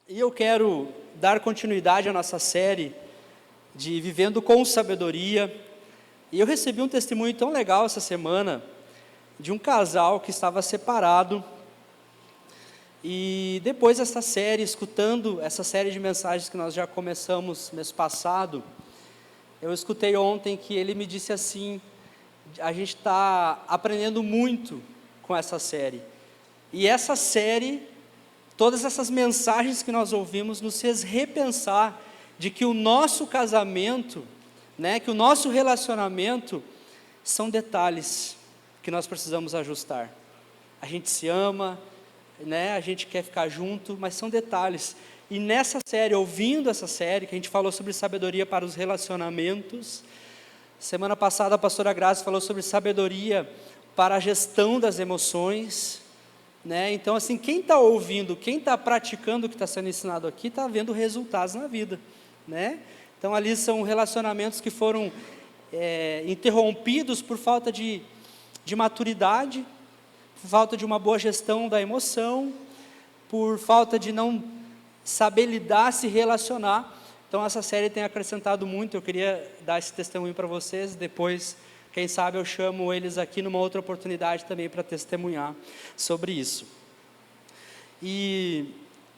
E eu quero dar continuidade à nossa série de Vivendo com Sabedoria. E eu recebi um testemunho tão legal essa semana de um casal que estava separado. E depois dessa série, escutando essa série de mensagens que nós já começamos mês passado, eu escutei ontem que ele me disse assim: a gente está aprendendo muito com essa série. E essa série, todas essas mensagens que nós ouvimos, nos fez repensar de que o nosso casamento, que o nosso relacionamento, são detalhes que nós precisamos ajustar. A gente se ama, a gente quer ficar junto, mas são detalhes. E nessa série, ouvindo essa série, que a gente falou sobre sabedoria para os relacionamentos, semana passada a pastora Graça falou sobre sabedoria para a gestão das emoções, Então, assim, quem está ouvindo, quem está praticando o que está sendo ensinado aqui, está vendo resultados na vida, Então, ali são relacionamentos que foram interrompidos por falta de maturidade, por falta de uma boa gestão da emoção, por falta de não saber lidar, se relacionar. Então, essa série tem acrescentado muito. Eu queria dar esse testemunho para vocês. Depois, quem sabe, eu chamo eles aqui numa outra oportunidade também para testemunhar sobre isso. E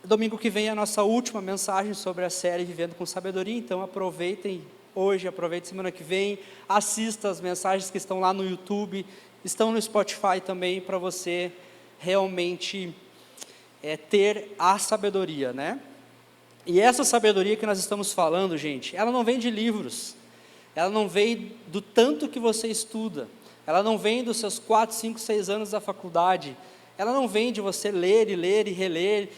domingo que vem é a nossa última mensagem sobre a série Vivendo com Sabedoria. Então, aproveitem hoje, aproveitem semana que vem, assista as mensagens que estão lá no YouTube, estão no Spotify também, para você realmente ter a sabedoria, E essa sabedoria que nós estamos falando, gente, ela não vem de livros, ela não vem do tanto que você estuda, ela não vem dos seus 4, 5, 6 anos da faculdade, ela não vem de você ler e reler,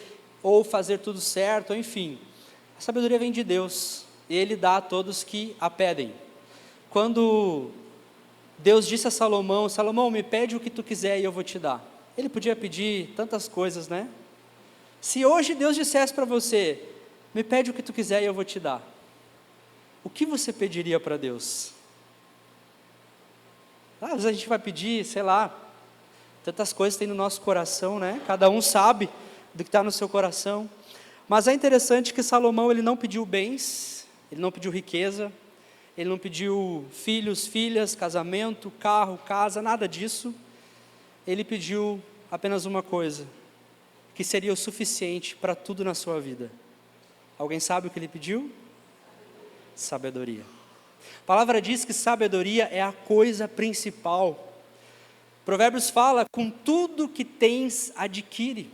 ou fazer tudo certo, enfim. A sabedoria vem de Deus, e Ele dá a todos que a pedem. Quando Deus disse a Salomão: Salomão, me pede o que tu quiser e eu vou te dar. Ele podia pedir tantas coisas, Se hoje Deus dissesse para você: me pede o que tu quiser e eu vou te dar, o que você pediria para Deus? Às vezes a gente vai pedir, sei lá, tantas coisas tem no nosso coração, Cada um sabe do que está no seu coração. Mas é interessante que Salomão, ele não pediu bens, ele não pediu riqueza, ele não pediu filhos, filhas, casamento, carro, casa, nada disso. Ele pediu apenas uma coisa, que seria o suficiente para tudo na sua vida. Alguém sabe o que ele pediu? Sabedoria. A palavra diz que sabedoria é a coisa principal. Provérbios fala: com tudo que tens, adquire.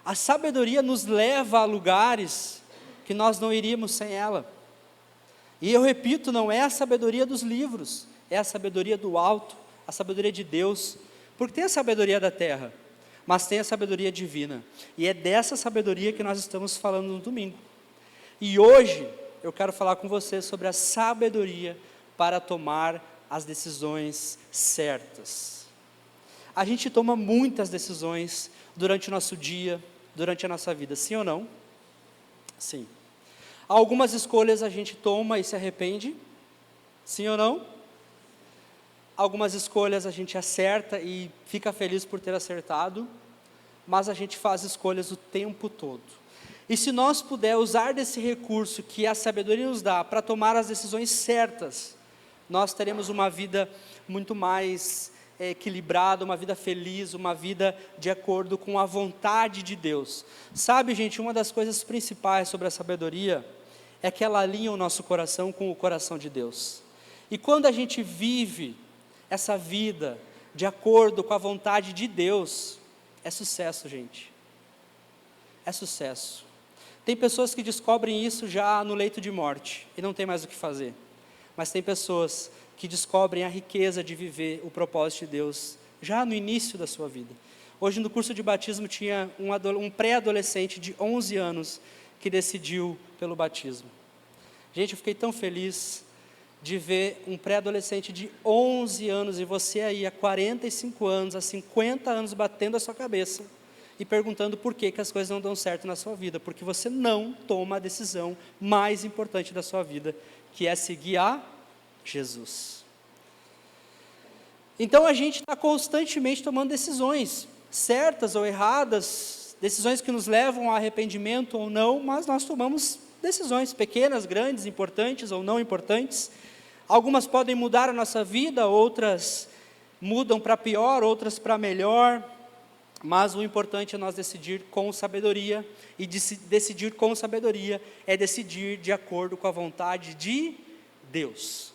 A sabedoria nos leva a lugares que nós não iríamos sem ela. E eu repito, não é a sabedoria dos livros, é a sabedoria do alto, a sabedoria de Deus, porque tem a sabedoria da terra, mas tem a sabedoria divina, e é dessa sabedoria que nós estamos falando no domingo. E hoje eu quero falar com você sobre a sabedoria para tomar as decisões certas. A gente toma muitas decisões durante o nosso dia, durante a nossa vida, sim ou não? Sim. Algumas escolhas a gente toma e se arrepende, sim ou não? Algumas escolhas a gente acerta e fica feliz por ter acertado, mas a gente faz escolhas o tempo todo. E se nós pudermos usar desse recurso que a sabedoria nos dá para tomar as decisões certas, nós teremos uma vida muito mais equilibrada, uma vida feliz, uma vida de acordo com a vontade de Deus. Sabe, gente, uma das coisas principais sobre a sabedoria é que ela alinha o nosso coração com o coração de Deus. E quando a gente vive essa vida de acordo com a vontade de Deus, é sucesso, gente. É sucesso. Tem pessoas que descobrem isso já no leito de morte e não tem mais o que fazer. Mas tem pessoas que descobrem a riqueza de viver o propósito de Deus já no início da sua vida. Hoje no curso de batismo tinha um pré-adolescente de 11 anos que decidiu pelo batismo. Gente, eu fiquei tão feliz de ver um pré-adolescente de 11 anos e você aí há 45 anos, há 50 anos batendo a sua cabeça e perguntando por que as coisas não dão certo na sua vida, porque você não toma a decisão mais importante da sua vida, que é seguir a Jesus. Então a gente está constantemente tomando decisões, certas ou erradas, decisões que nos levam a arrependimento ou não, mas nós tomamos decisões pequenas, grandes, importantes ou não importantes. Algumas podem mudar a nossa vida, outras mudam para pior, outras para melhor, mas o importante é nós decidir com sabedoria, e decidir com sabedoria é decidir de acordo com a vontade de Deus.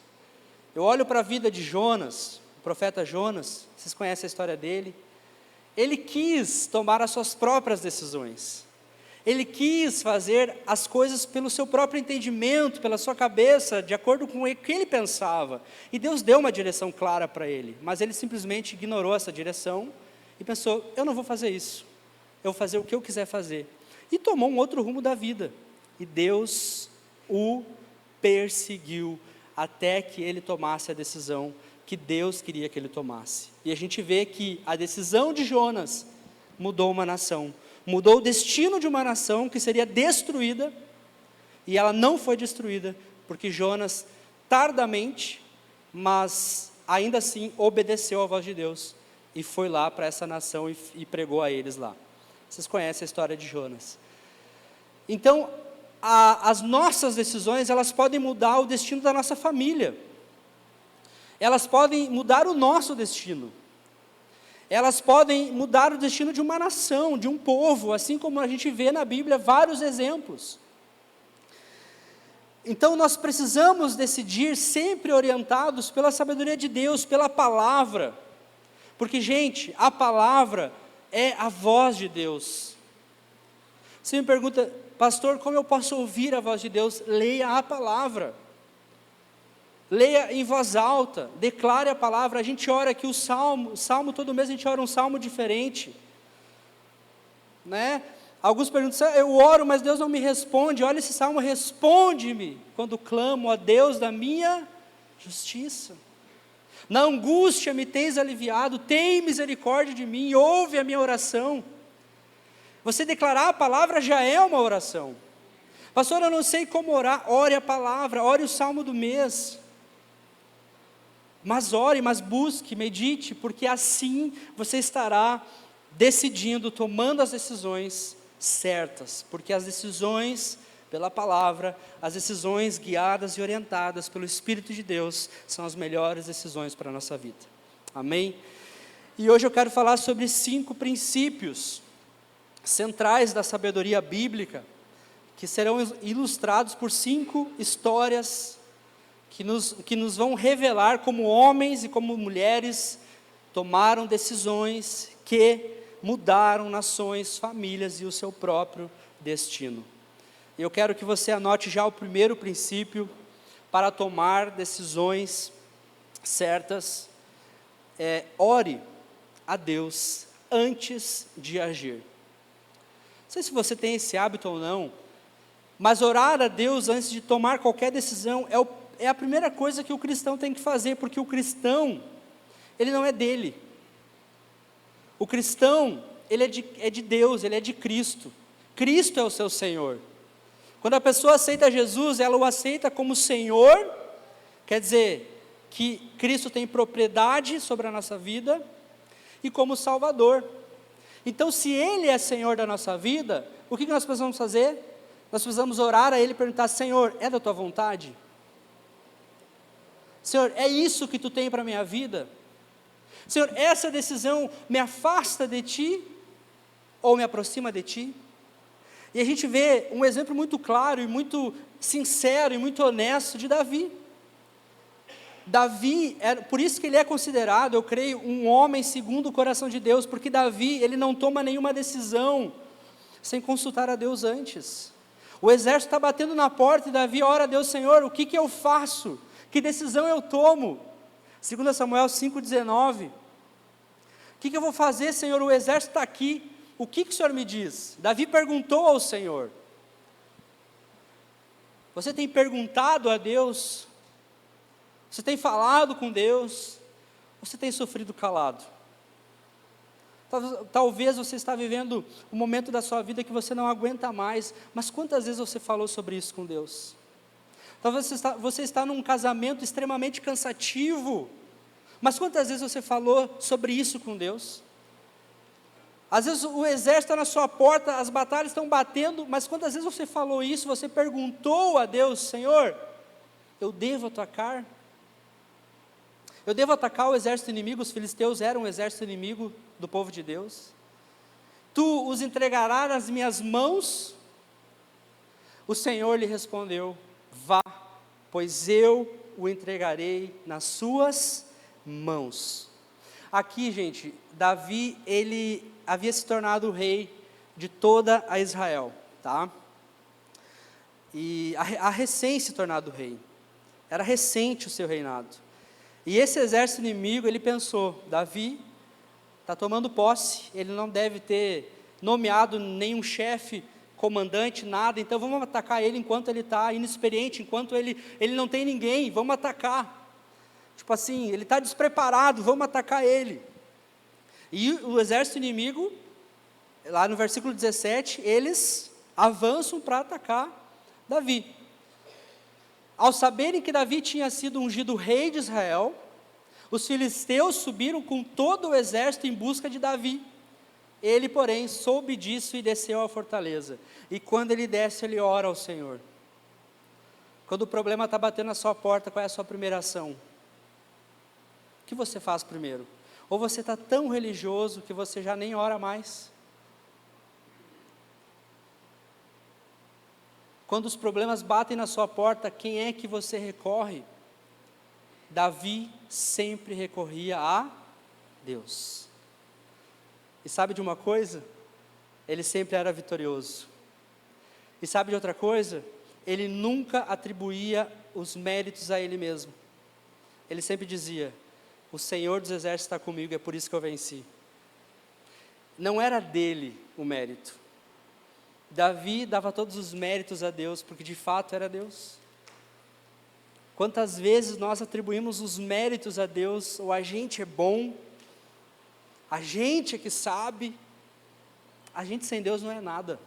Eu olho para a vida de Jonas, o profeta Jonas, vocês conhecem a história dele. Ele quis tomar as suas próprias decisões, ele quis fazer as coisas pelo seu próprio entendimento, pela sua cabeça, de acordo com o que ele pensava, e Deus deu uma direção clara para ele, mas ele simplesmente ignorou essa direção, e pensou, eu não vou fazer isso, eu vou fazer o que eu quiser fazer, e tomou um outro rumo da vida, e Deus o perseguiu, até que ele tomasse a decisão que Deus queria que ele tomasse. E a gente vê que a decisão de Jonas mudou uma nação, mudou o destino de uma nação que seria destruída, e ela não foi destruída, porque Jonas tardamente, mas ainda assim obedeceu à voz de Deus, e foi lá para essa nação e pregou a eles lá. Vocês conhecem a história de Jonas. Então, as nossas decisões, elas podem mudar o destino da nossa família, elas podem mudar o nosso destino, elas podem mudar o destino de uma nação, de um povo, assim como a gente vê na Bíblia vários exemplos. Então nós precisamos decidir sempre orientados pela sabedoria de Deus, pela palavra, porque gente, a palavra é a voz de Deus. Você me pergunta, pastor, como eu posso ouvir a voz de Deus? Leia a palavra. Leia em voz alta, declare a palavra. A gente ora aqui o salmo todo mês a gente ora um salmo diferente, né? Alguns perguntam, eu oro, mas Deus não me responde. Olha esse salmo, responde-me quando clamo a Deus da minha justiça. Na angústia me tens aliviado, tem misericórdia de mim, ouve a minha oração. Você declarar a palavra já é uma oração. Pastor, eu não sei como orar. Ore a palavra, ore o salmo do mês. Mas ore, mas busque, medite, porque assim você estará decidindo, tomando as decisões certas, porque as decisões pela palavra, as decisões guiadas e orientadas pelo Espírito de Deus, são as melhores decisões para a nossa vida, amém? E hoje eu quero falar sobre 5 princípios centrais da sabedoria bíblica, que serão ilustrados por 5 histórias, que nos vão revelar como homens e como mulheres tomaram decisões que mudaram nações, famílias e o seu próprio destino. Eu quero que você anote já o primeiro princípio para tomar decisões certas. Ore a Deus antes de agir. Não sei se você tem esse hábito ou não, mas orar a Deus antes de tomar qualquer decisão é a primeira coisa que o cristão tem que fazer, porque o cristão, ele não é dele. O cristão, ele é de Deus, ele é de Cristo. Cristo é o seu Senhor. Quando a pessoa aceita Jesus, ela o aceita como Senhor, quer dizer que Cristo tem propriedade sobre a nossa vida, e como Salvador. Então, se Ele é Senhor da nossa vida, o que nós precisamos fazer? Nós precisamos orar a Ele e perguntar, Senhor, é da Tua vontade? Senhor, é isso que Tu tem para a minha vida? Senhor, essa decisão me afasta de Ti, ou me aproxima de Ti? E a gente vê um exemplo muito claro, e muito sincero, e muito honesto de Davi. Davi, por isso que ele é considerado, eu creio, um homem segundo o coração de Deus, porque Davi, ele não toma nenhuma decisão, sem consultar a Deus antes. O exército está batendo na porta, e Davi ora a Deus, Senhor, o que eu faço? Que decisão eu tomo? 2 Samuel 5,19, o que eu vou fazer, Senhor? O exército está aqui, o que o Senhor me diz? Davi perguntou ao Senhor. Você tem perguntado a Deus? Você tem falado com Deus? Ou você tem sofrido calado? Talvez você está vivendo um momento da sua vida que você não aguenta mais, mas quantas vezes você falou sobre isso com Deus? Talvez você está num casamento extremamente cansativo, mas quantas vezes você falou sobre isso com Deus? Às vezes o exército está na sua porta, as batalhas estão batendo, mas quantas vezes você falou isso, você perguntou a Deus: Senhor, eu devo atacar? Eu devo atacar o exército inimigo? Os filisteus eram um exército inimigo do povo de Deus. Tu os entregarás nas minhas mãos? O Senhor lhe respondeu: vá, pois eu o entregarei nas suas mãos. Aqui, gente, Davi, ele havia se tornado o rei de toda a Israel, tá? E a recém se tornado rei, era recente o seu reinado, e esse exército inimigo, ele pensou: Davi está tomando posse, ele não deve ter nomeado nenhum chefe, comandante, nada, então vamos atacar ele enquanto ele está inexperiente, enquanto ele não tem ninguém, vamos atacar. Tipo assim, ele está despreparado, vamos atacar ele. E o exército inimigo, lá no versículo 17, eles avançam para atacar Davi. Ao saberem que Davi tinha sido ungido rei de Israel, os filisteus subiram com todo o exército em busca de Davi. Ele, porém, soube disso e desceu à fortaleza. E quando ele desce, ele ora ao Senhor. Quando o problema está batendo na sua porta, qual é a sua primeira ação? O que você faz primeiro? Ou você está tão religioso que você já nem ora mais? Quando os problemas batem na sua porta, quem é que você recorre? Davi sempre recorria a Deus. E sabe de uma coisa? Ele sempre era vitorioso. E sabe de outra coisa? Ele nunca atribuía os méritos a ele mesmo. Ele sempre dizia: o Senhor dos Exércitos está comigo, é por isso que eu venci. Não era dele o mérito. Davi dava todos os méritos a Deus, porque de fato era Deus. Quantas vezes nós atribuímos os méritos a Deus, ou a gente é bom, a gente é que sabe, a gente sem Deus não é nada.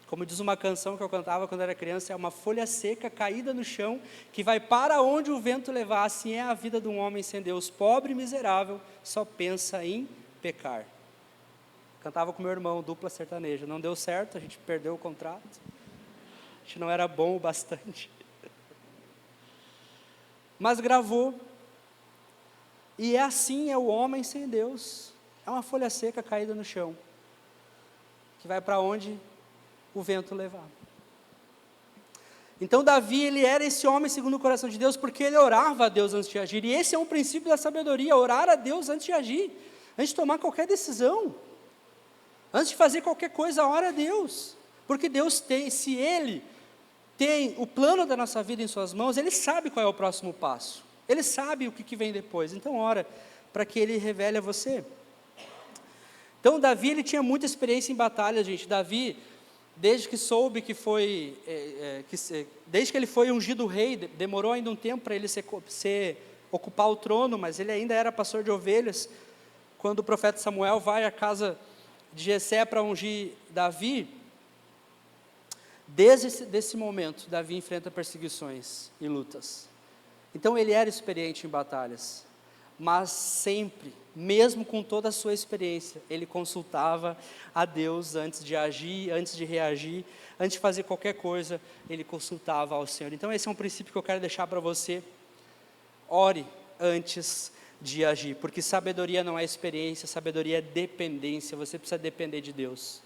Como diz uma canção que eu cantava quando era criança, é uma folha seca caída no chão, que vai para onde o vento levar. Assim é a vida de um homem sem Deus, pobre e miserável, só pensa em pecar. Cantava com meu irmão, dupla sertaneja, não deu certo, a gente perdeu o contrato, a gente não era bom o bastante, mas gravou. E é assim, é o homem sem Deus, é uma folha seca caída no chão, que vai para onde o vento levar. Então Davi, ele era esse homem segundo o coração de Deus, porque ele orava a Deus antes de agir, e esse é um princípio da sabedoria, orar a Deus antes de agir, antes de tomar qualquer decisão, antes de fazer qualquer coisa, ora a Deus, porque Deus tem, se Ele tem o plano da nossa vida em suas mãos, Ele sabe qual é o próximo passo, Ele sabe o que vem depois, então ora para que Ele revele a você. Então Davi, ele tinha muita experiência em batalha, gente. Davi, desde que soube que foi, desde que ele foi ungido rei, demorou ainda um tempo para ele ocupar o trono, mas ele ainda era pastor de ovelhas, quando o profeta Samuel vai à casa de Jessé para ungir Davi. Desde esse momento, Davi enfrenta perseguições e lutas. Então ele era experiente em batalhas, mas sempre, mesmo com toda a sua experiência, ele consultava a Deus antes de agir, antes de reagir, antes de fazer qualquer coisa, ele consultava ao Senhor. Então esse é um princípio que eu quero deixar para você: ore antes de agir, porque sabedoria não é experiência, sabedoria é dependência, você precisa depender de Deus,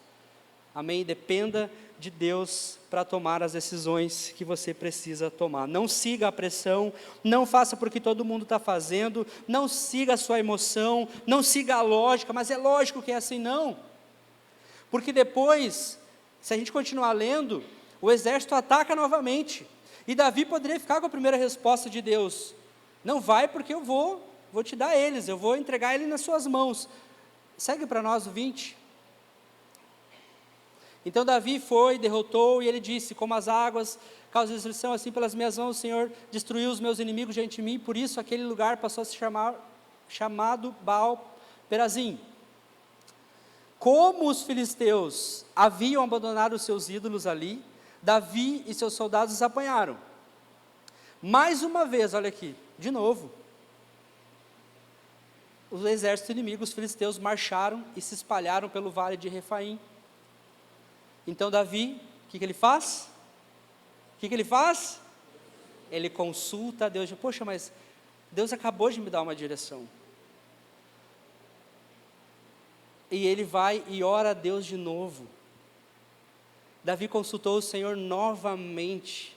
amém? Dependa de Deus para tomar as decisões que você precisa tomar. Não siga a pressão, não faça porque todo mundo está fazendo, não siga a sua emoção, não siga a lógica, mas é lógico que é assim, não, porque depois, se a gente continuar lendo, o exército ataca novamente, e Davi poderia ficar com a primeira resposta de Deus: não vai, porque eu vou te dar eles, eu vou entregar ele nas suas mãos. Segue para nós o 20. Então Davi foi, derrotou, e ele disse: como as águas causam destruição, assim pelas minhas mãos o Senhor destruiu os meus inimigos diante de mim. Por isso aquele lugar passou a se chamado Baal Perazim. Como os filisteus haviam abandonado os seus ídolos ali, Davi e seus soldados os apanharam. Mais uma vez, olha aqui, de novo, os exércitos inimigos, os filisteus, marcharam e se espalharam pelo vale de Refaim. Então Davi, o que ele faz? O que ele faz? Ele consulta a Deus, poxa, mas Deus acabou de me dar uma direção. E ele vai e ora a Deus de novo. Davi consultou o Senhor novamente.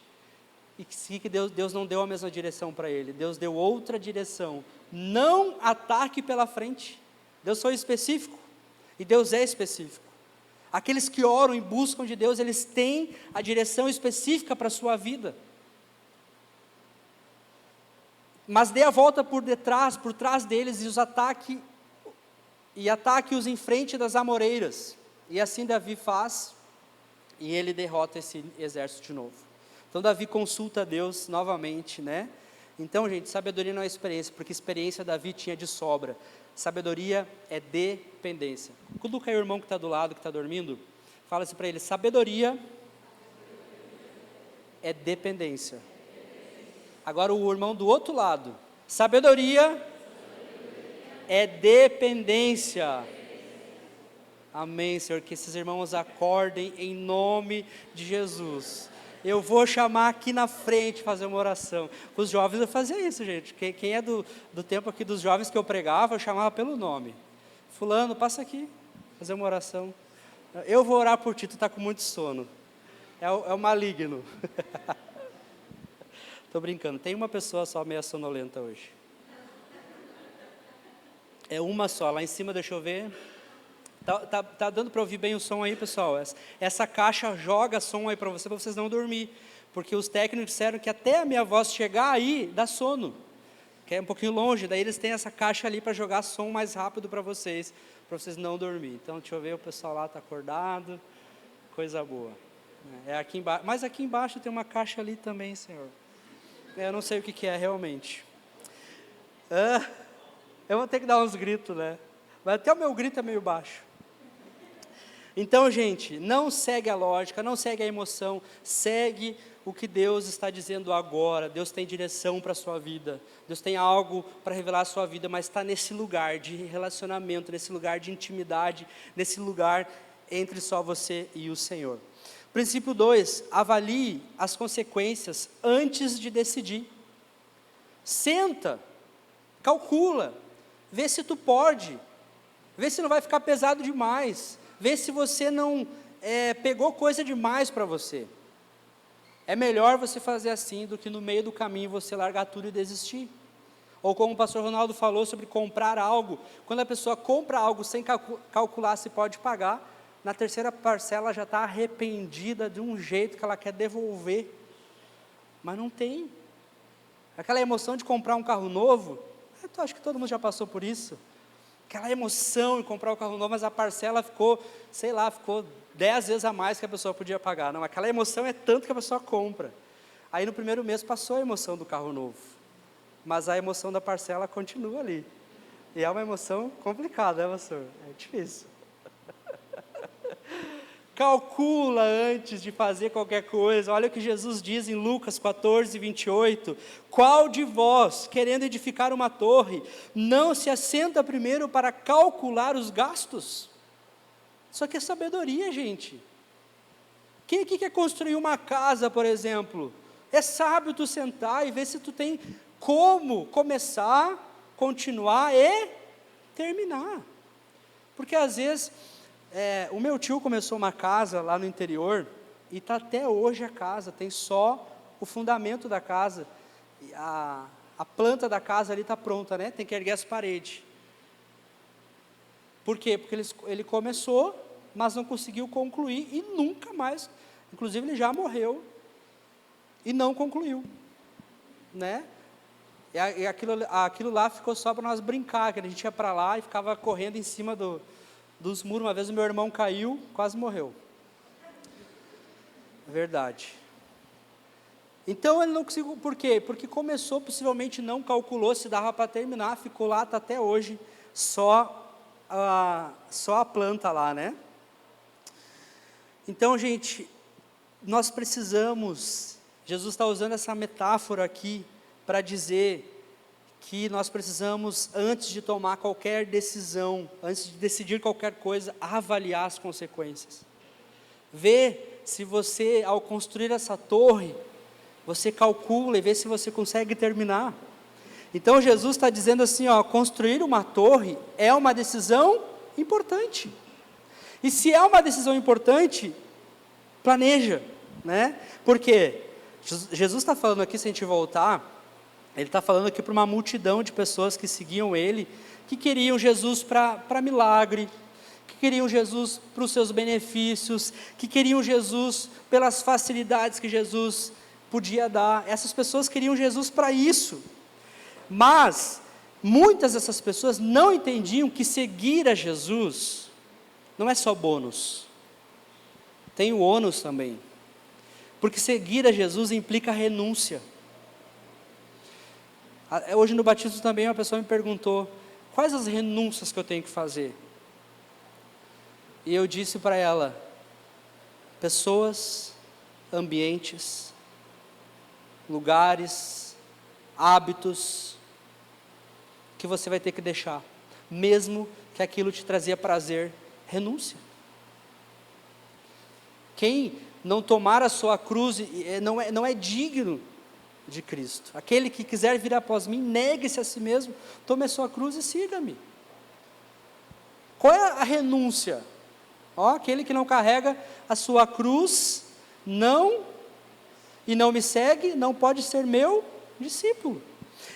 E que Deus não deu a mesma direção para ele. Deus deu outra direção. Não ataque pela frente. Deus foi específico. E Deus é específico. Aqueles que oram e buscam de Deus, eles têm a direção específica para a sua vida. Mas dê a volta por trás deles e ataque-os em frente das amoreiras. E assim Davi faz, e ele derrota esse exército de novo. Então Davi consulta a Deus novamente, né? Então, gente, sabedoria não é experiência, porque experiência Davi tinha de sobra. Sabedoria é dependência. Cutuca aí o irmão que está do lado, que está dormindo, fala assim para ele: sabedoria é dependência. Agora o irmão do outro lado: sabedoria é dependência. Amém, Senhor, que esses irmãos acordem em nome de Jesus. Eu vou chamar aqui na frente, fazer uma oração. Com os jovens eu fazia isso, gente. Quem é do tempo aqui dos jovens que eu pregava, eu chamava pelo nome. Fulano, passa aqui, fazer uma oração. Eu vou orar por ti, tu está com muito sono. É o maligno. Estou brincando, tem uma pessoa só meio sonolenta hoje. É uma só, lá em cima, deixa eu ver. Tá dando para ouvir bem o som aí, pessoal? Essa caixa joga som aí para vocês não dormir, porque os técnicos disseram que até a minha voz chegar aí, dá sono, que é um pouquinho longe, daí eles têm essa caixa ali para jogar som mais rápido para vocês não dormir. Então, deixa eu ver, o pessoal lá está acordado, coisa boa. É aqui embaixo, mas aqui embaixo tem uma caixa ali também, Senhor. Eu não sei o que é realmente. Eu vou ter que dar uns gritos, né? Mas até o meu grito é meio baixo. Então, gente, não segue a lógica, não segue a emoção, segue o que Deus está dizendo agora. Deus tem direção para a sua vida, Deus tem algo para revelar a sua vida, mas está nesse lugar de relacionamento, nesse lugar de intimidade, nesse lugar entre só você e o Senhor. Princípio 2, avalie as consequências antes de decidir. Senta, calcula, vê se tu pode, vê se não vai ficar pesado demais, vê se você não pegou coisa demais para você. É melhor você fazer assim do que no meio do caminho você largar tudo e desistir. Ou como o pastor Ronaldo falou sobre comprar algo, quando a pessoa compra algo sem calcular se pode pagar, na terceira parcela já está arrependida de um jeito que ela quer devolver, mas não tem. Aquela emoção de comprar um carro novo, eu acho que todo mundo já passou por isso. Aquela emoção de comprar um carro novo, mas a parcela ficou 10 vezes a mais que a pessoa podia pagar. Não, aquela emoção é tanto que a pessoa compra. Aí no primeiro mês passou a emoção do carro novo, mas a emoção da parcela continua ali. E é uma emoção complicada, né, pastor? É difícil. Calcula antes de fazer qualquer coisa. Olha o que Jesus diz em Lucas 14, 28. Qual de vós, querendo edificar uma torre, não se assenta primeiro para calcular os gastos? Isso aqui é sabedoria, gente. Quem aqui quer construir uma casa, por exemplo? É sábio tu sentar e ver se tu tem como começar, continuar e terminar. Porque às vezes... o meu tio começou uma casa lá no interior, e está até hoje a casa, tem só o fundamento da casa, a planta da casa ali está pronta, né? Tem que erguer as paredes. Por quê? Porque ele começou, mas não conseguiu concluir, e nunca mais, inclusive ele já morreu, e não concluiu, né? E aquilo lá ficou só para nós brincar, que a gente ia para lá e ficava correndo em cima dos muros. Uma vez o meu irmão caiu, quase morreu. Verdade. Então ele não conseguiu, por quê? Porque começou, possivelmente não calculou se dava para terminar, ficou lá, está até hoje, só a planta lá, né? Então, gente, nós precisamos, Jesus está usando essa metáfora aqui, para dizer que nós precisamos, antes de tomar qualquer decisão, antes de decidir qualquer coisa, avaliar as consequências. Ver se você, ao construir essa torre, você calcula e vê se você consegue terminar. Então Jesus está dizendo assim, construir uma torre é uma decisão importante. E se é uma decisão importante, planeja, né? Porque Jesus está falando aqui, se a gente voltar, ele está falando aqui para uma multidão de pessoas que seguiam ele, que queriam Jesus para milagre, que queriam Jesus para os seus benefícios, que queriam Jesus pelas facilidades que Jesus podia dar. Essas pessoas queriam Jesus para isso. Mas muitas dessas pessoas não entendiam que seguir a Jesus não é só bônus, tem o ônus também. Porque seguir a Jesus implica renúncia. Hoje no batismo também uma pessoa me perguntou, quais as renúncias que eu tenho que fazer? E eu disse para ela, pessoas, ambientes, lugares, hábitos, que você vai ter que deixar, mesmo que aquilo te trazia prazer, renúncia. Quem não tomar a sua cruz não é digno de Cristo. Aquele que quiser vir após mim, negue-se a si mesmo, tome a sua cruz e siga-me. Qual é a renúncia? Aquele que não carrega a sua cruz, não me segue, não pode ser meu discípulo.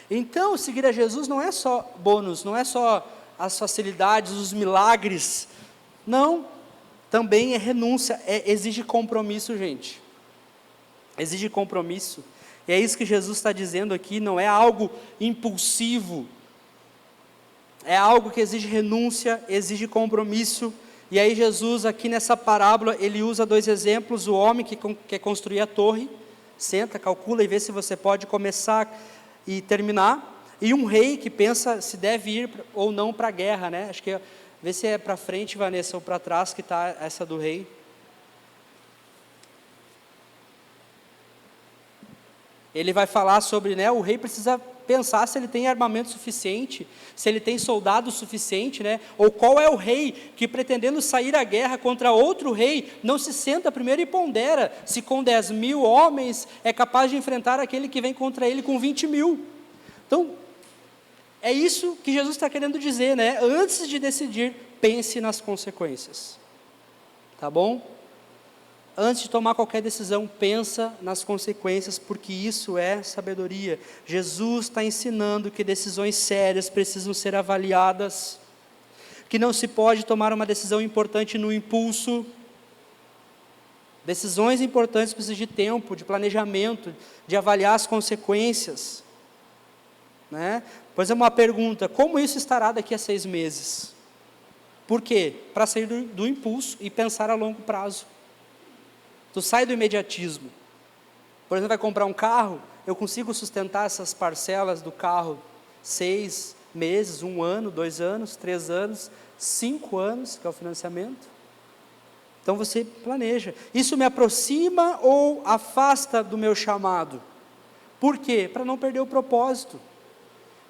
Então, seguir a Jesus não é só bônus, não é só as facilidades, os milagres, não, também é renúncia, exige compromisso, gente, exige compromisso. E é isso que Jesus está dizendo aqui, não é algo impulsivo, é algo que exige renúncia, exige compromisso. E aí Jesus aqui nessa parábola, ele usa 2 exemplos, o homem que quer construir a torre, senta, calcula e vê se você pode começar e terminar, e um rei que pensa se deve ir ou não para a guerra, né? Acho que, vê se é para frente, Vanessa, ou para trás que está essa do rei. Ele vai falar sobre, né, o rei precisa pensar se ele tem armamento suficiente, se ele tem soldado suficiente, né, ou qual é o rei que, pretendendo sair à guerra contra outro rei, não se senta primeiro e pondera se com 10.000 homens é capaz de enfrentar aquele que vem contra ele com 20.000. Então, é isso que Jesus está querendo dizer, né, antes de decidir, pense nas consequências, tá bom? Antes de tomar qualquer decisão, pensa nas consequências, porque isso é sabedoria. Jesus está ensinando que decisões sérias precisam ser avaliadas, que não se pode tomar uma decisão importante no impulso. Decisões importantes precisam de tempo, de planejamento, de avaliar as consequências, né? Pois é uma pergunta, como isso estará daqui a 6 meses? Por quê? Para sair do impulso e pensar a longo prazo. Tu sai do imediatismo. Por exemplo, vai comprar um carro, eu consigo sustentar essas parcelas do carro 6 meses, 1 ano, 2 anos, 3 anos, 5 anos, que é o financiamento. Então você planeja. Isso me aproxima ou afasta do meu chamado? Por quê? Para não perder o propósito.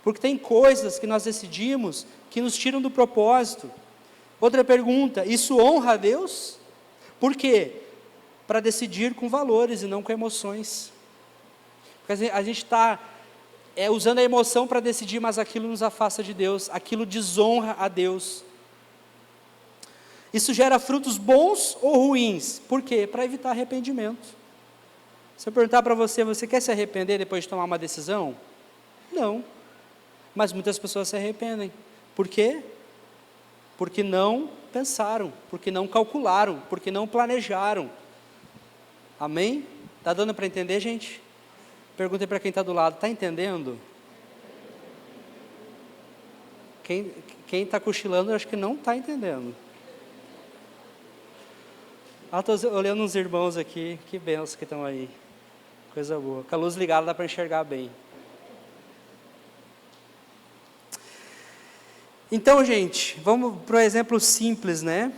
Porque tem coisas que nós decidimos que nos tiram do propósito. Outra pergunta, isso honra a Deus? Por quê? Para decidir com valores e não com emoções. Porque a gente está usando a emoção para decidir, mas aquilo nos afasta de Deus, aquilo desonra a Deus. Isso gera frutos bons ou ruins? Por quê? Para evitar arrependimento. Se eu perguntar para você, você quer se arrepender depois de tomar uma decisão? Não. Mas muitas pessoas se arrependem. Por quê? Porque não pensaram, porque não calcularam, porque não planejaram. Amém? Está dando para entender, gente? Perguntei para quem está do lado, está entendendo? Quem está cochilando, eu acho que não está entendendo. Estou olhando uns irmãos aqui, que benção que estão aí. Coisa boa. Com a luz ligada dá para enxergar bem. Então, gente, vamos para um exemplo simples, né?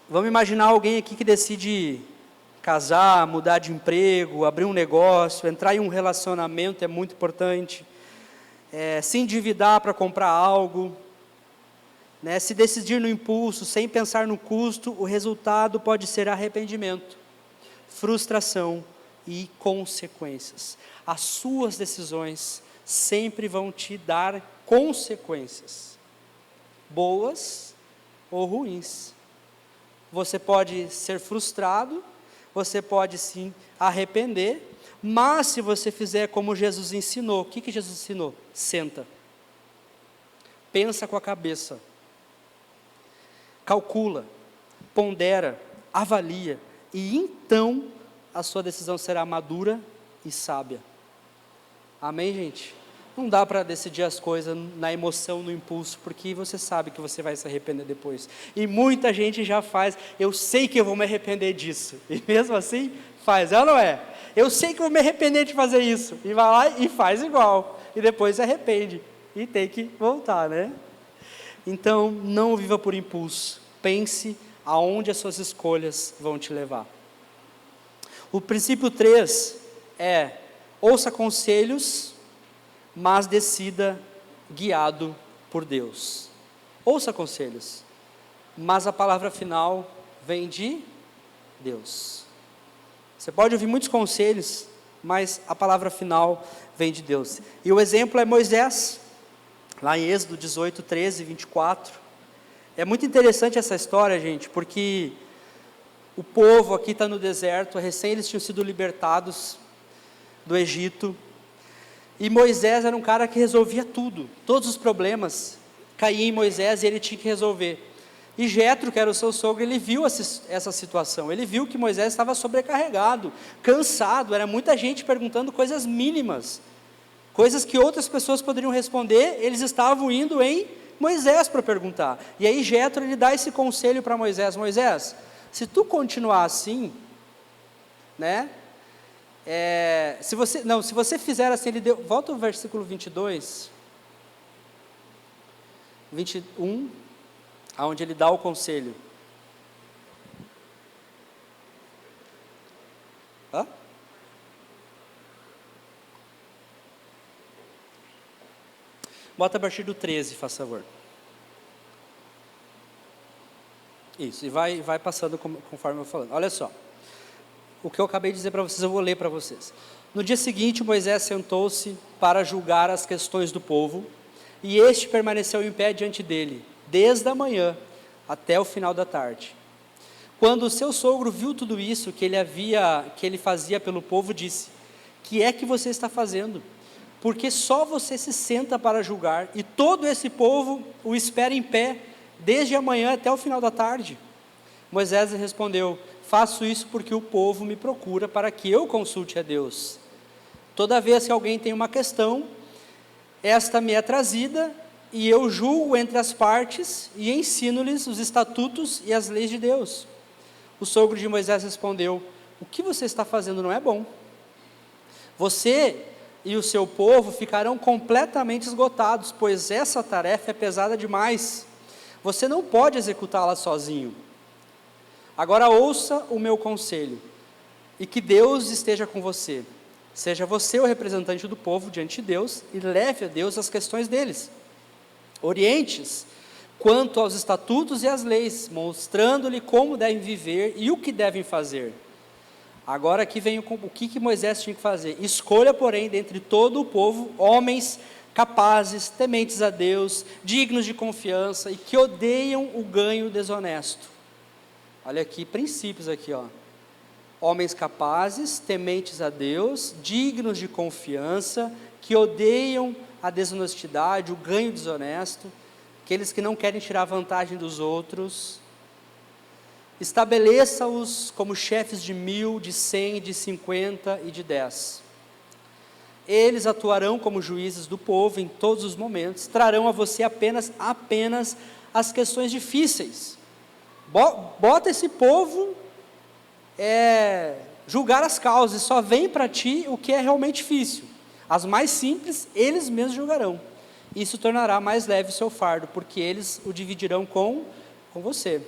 Vamos imaginar alguém aqui que decide casar, mudar de emprego, abrir um negócio, entrar em um relacionamento, é muito importante. se endividar para comprar algo, né? Se decidir no impulso, sem pensar no custo, o resultado pode ser arrependimento, frustração e consequências. As suas decisões sempre vão te dar consequências, boas ou ruins. Você pode ser frustrado, você pode se arrepender, mas se você fizer como Jesus ensinou, o que Jesus ensinou? Senta, pensa com a cabeça, calcula, pondera, avalia, e então a sua decisão será madura e sábia. Amém, gente? Não dá para decidir as coisas na emoção, no impulso, porque você sabe que você vai se arrepender depois. E muita gente já faz, eu sei que eu vou me arrepender disso, e mesmo assim faz, é ou não é? Eu sei que eu vou me arrepender de fazer isso, e vai lá e faz igual, e depois se arrepende, e tem que voltar, né? Então, não viva por impulso, pense aonde as suas escolhas vão te levar. O princípio 3 é: ouça conselhos, mas decida guiado por Deus. Ouça conselhos, mas a palavra final vem de Deus. Você pode ouvir muitos conselhos, mas a palavra final vem de Deus. E o exemplo é Moisés, lá em Êxodo 18, 13 e 24. É muito interessante essa história, gente, porque o povo aqui está no deserto, recém eles tinham sido libertados do Egito, e Moisés era um cara que resolvia tudo, todos os problemas caíam em Moisés e ele tinha que resolver. E Jetro, que era o seu sogro, ele viu essa situação, ele viu que Moisés estava sobrecarregado, cansado, era muita gente perguntando coisas mínimas, coisas que outras pessoas poderiam responder, eles estavam indo em Moisés para perguntar. E aí Jetro, ele dá esse conselho para Moisés: Moisés, se tu continuar assim, né, se você fizer assim, volta ao versículo 22, 21, aonde ele dá o conselho. Bota a partir do 13, faz favor. Isso, e vai passando conforme eu vou falando. Olha só, o que eu acabei de dizer para vocês, eu vou ler para vocês. No dia seguinte, Moisés sentou-se para julgar as questões do povo, e este permaneceu em pé diante dele, desde a manhã até o final da tarde. Quando o seu sogro viu tudo isso que ele fazia pelo povo, disse: que é que você está fazendo? Porque só você se senta para julgar, e todo esse povo o espera em pé, desde a manhã até o final da tarde. Moisés respondeu: faço isso porque o povo me procura para que eu consulte a Deus. Toda vez que alguém tem uma questão, esta me é trazida, e eu julgo entre as partes, e ensino-lhes os estatutos e as leis de Deus. O sogro de Moisés respondeu: o que você está fazendo não é bom. Você e o seu povo ficarão completamente esgotados, pois essa tarefa é pesada demais. Você não pode executá-la sozinho. Agora ouça o meu conselho, e que Deus esteja com você. Seja você o representante do povo diante de Deus, e leve a Deus as questões deles. Oriente-os quanto aos estatutos e às leis, mostrando-lhe como devem viver e o que devem fazer. Agora aqui vem o que Moisés tinha que fazer. Escolha, porém, dentre todo o povo, homens capazes, tementes a Deus, dignos de confiança e que odeiam o ganho desonesto. Olha aqui, princípios aqui, ó. Homens capazes, tementes a Deus, dignos de confiança, que odeiam a desonestidade, o ganho desonesto, aqueles que não querem tirar vantagem dos outros. Estabeleça-os como chefes de 1.000, de 100, de 50 e de 10. Eles atuarão como juízes do povo em todos os momentos, trarão a você apenas as questões difíceis. Bota esse povo julgar as causas, só vem para ti o que é realmente difícil. As mais simples, eles mesmos julgarão. Isso tornará mais leve o seu fardo, porque eles o dividirão com você.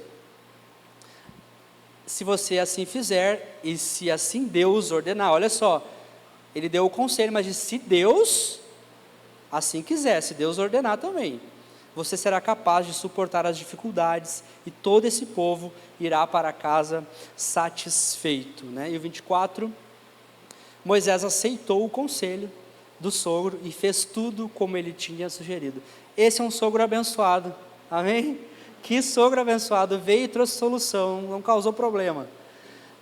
Se você assim fizer, e se assim Deus ordenar, olha só, ele deu o conselho, mas disse: se Deus assim quiser, se Deus ordenar também. Você será capaz de suportar as dificuldades e todo esse povo irá para casa satisfeito. Né? E o 24, Moisés aceitou o conselho do sogro e fez tudo como ele tinha sugerido. Esse é um sogro abençoado, amém? Que sogro abençoado, veio e trouxe solução, não causou problema.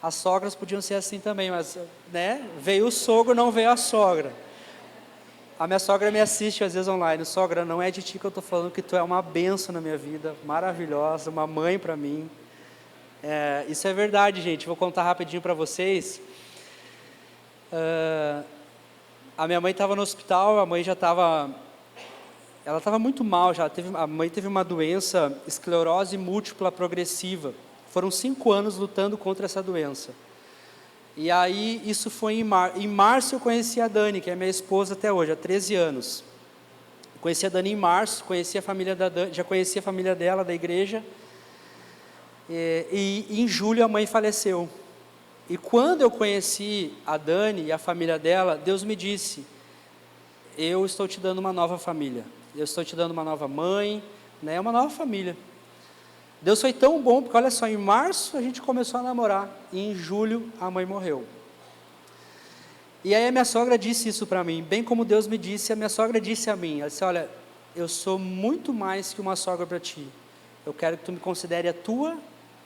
As sogras podiam ser assim também, mas né? Veio o sogro, não veio a sogra. A minha sogra me assiste às vezes online. Sogra, não é de ti que eu estou falando, que tu é uma bênção na minha vida, maravilhosa, uma mãe para mim. Isso é verdade, gente. Vou contar rapidinho para vocês. A minha mãe estava no hospital, a mãe já estava... Ela estava muito mal, a mãe teve uma doença, esclerose múltipla progressiva. Foram 5 anos lutando contra essa doença. E aí, isso foi em março eu conheci a Dani, que é minha esposa até hoje, há 13 anos. Conheci a Dani em março, conheci a família da Dani, já conhecia a família dela, da igreja. E em julho a mãe faleceu. E quando eu conheci a Dani e a família dela, Deus me disse: eu estou te dando uma nova família. Eu estou te dando uma nova mãe, né, uma nova família. Deus foi tão bom, porque olha só, em março a gente começou a namorar, e em julho a mãe morreu. E aí a minha sogra disse isso para mim, bem como Deus me disse, a minha sogra disse a mim, ela disse: olha, eu sou muito mais que uma sogra para ti, eu quero que tu me considere a tua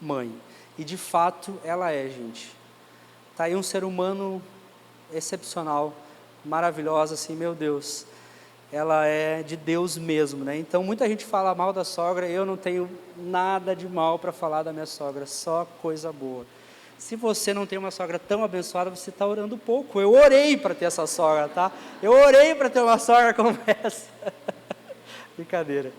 mãe. E de fato ela é, gente. Está aí um ser humano excepcional, maravilhosa, assim, meu Deus. Ela é de Deus mesmo, né? Então muita gente fala mal da sogra, eu não tenho nada de mal para falar da minha sogra, só coisa boa. Se você não tem uma sogra tão abençoada, você está orando pouco. Eu orei para ter essa sogra, tá? Eu orei para ter uma sogra como essa. Brincadeira.